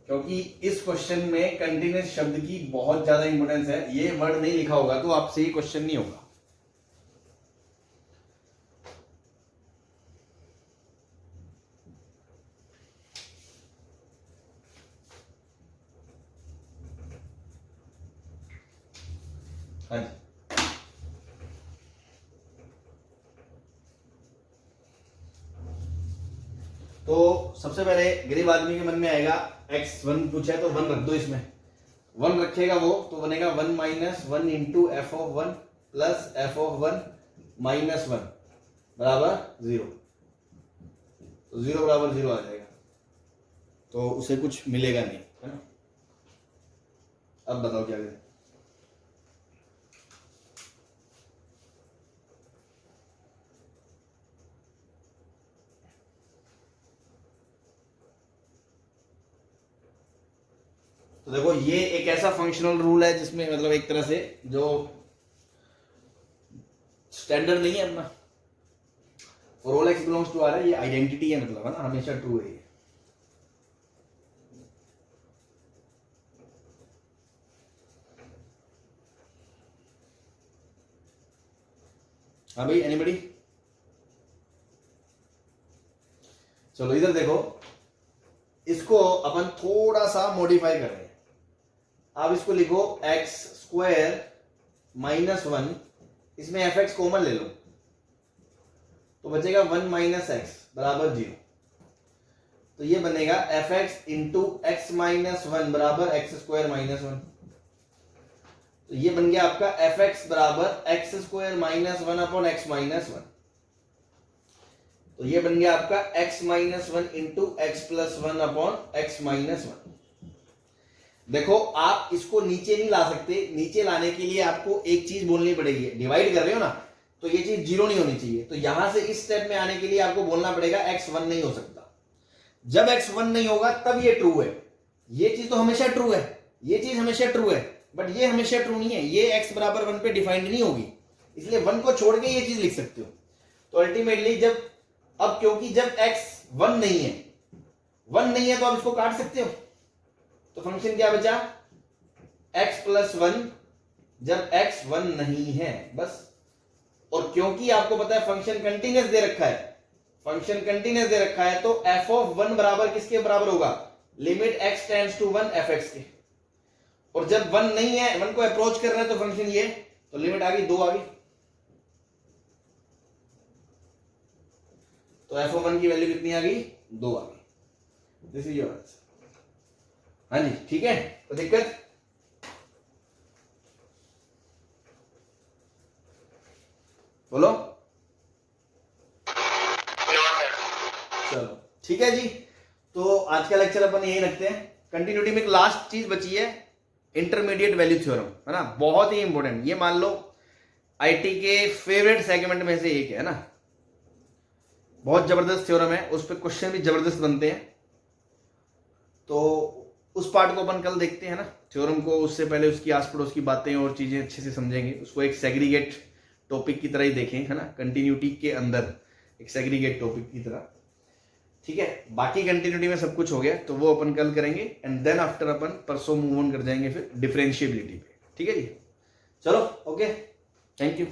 क्योंकि इस question में continuous शब्द की बहुत ज्यादा इंपोर्टेंस है, ये वर्ड नहीं लिखा होगा तो आपसे ये क्वेश्चन नहीं होगा। हाँ जी, तो सबसे पहले गरीब आदमी के मन में आएगा x1 पूछा है तो 1 रख दो, इसमें 1 रखेगा वो तो बनेगा 1 minus 1 into F of 1 plus F of 1 minus 1 बराबर 0, तो 0 बराबर 0 आ जाएगा, तो उसे कुछ मिलेगा नहीं, है ना। अब बताओ क्या करें। तो देखो ये एक ऐसा फंक्शनल रूल है जिसमें मतलब एक तरह से जो स्टैंडर्ड नहीं है अपना, for all x belongs to R है, ये आइडेंटिटी है, मतलब है ना, हमेशा ट्रू है ये। हाँ भाई, एनीबडी? चलो इधर देखो, इसको अपन थोड़ा सा मॉडिफाई कर रहे हैं। आप इसको लिखो एक्स स्क्वायर माइनस 1, इसमें एफ एक्स कॉमन ले लो तो बचेगा 1 माइनस एक्स बराबर 0। तो ये बनेगा F x into x minus 1 बराबर एक्स स्क्वायर माइनस 1। तो ये बन गया आपका एफ एक्स बराबर x square minus 1 upon x minus 1। तो ये बन गया आपका x minus 1 into x plus 1 upon x minus 1। देखो आप इसको नीचे नहीं ला सकते, नीचे लाने के लिए आपको एक चीज बोलनी पड़ेगी। डिवाइड कर रहे हो ना, तो ये चीज 0 नहीं होनी चाहिए। तो यहां से इस स्टेप में आने के लिए आपको बोलना पड़ेगा x 1 नहीं हो सकता। जब x 1 नहीं होगा तब ये ट्रू है। ये चीज तो हमेशा ट्रू है, ये चीज हमेशा ट्रू है, बट ये हमेशा ट्रू नहीं है। ये x बराबर 1 पे डिफाइंड नहीं होगी, इसलिए 1 को छोड़ के ये चीज लिख सकते हो। तो अल्टीमेटली जब अब क्योंकि जब x 1 नहीं है, 1 नहीं है तो आप इसको काट सकते हो। तो फंक्शन क्या बचा? x प्लस 1 जब x 1 नहीं है, बस। और क्योंकि आपको पता है फंक्शन कंटिन्यूअस दे रखा है, फंक्शन कंटिन्यूअस दे रखा है, तो f ऑफ 1 बराबर किसके बराबर होगा? Limit x tends to 1 f x के। और जब 1 नहीं है, 1 को अप्रोच कर रहा है तो फंक्शन ये, तो लिमिट आ गई 2 आ गई। तो एफ ऑफ 1 की वैल्यू कितनी आ गई? 2 आ गई। This is your answer. हाँ जी, ठीक है। तो दिक्कत? बोलो। चलो ठीक है जी। तो आज का लेक्चर अपन यही रखते हैं। कंटिन्यूटी में एक लास्ट चीज बची है, इंटरमीडिएट वैल्यू थ्योरम, है ना, बहुत ही इंपॉर्टेंट। ये मान लो आईटी के फेवरेट सेगमेंट में से एक है ना, बहुत जबरदस्त थ्योरम है, उस पर क्वेश्चन भी जबरदस्त बनते हैं। तो उस पार्ट को अपन कल देखते हैं ना, थ्योरम को। उससे पहले उसकी आस पड़ोस की बातें और चीजें अच्छे से समझेंगे, उसको एक सेग्रीगेट टॉपिक की तरह ही देखें, है ना, कंटिन्यूटी के अंदर एक सेग्रीगेट टॉपिक की तरह। ठीक है, बाकी कंटिन्यूटी में सब कुछ हो गया, तो वो अपन कल करेंगे। एंड देन आफ्टर अपन परसों मूव ऑन कर जाएंगे फिर डिफरेंशिएबिलिटी पे। ठीक है जी, चलो ओके, थैंक यू।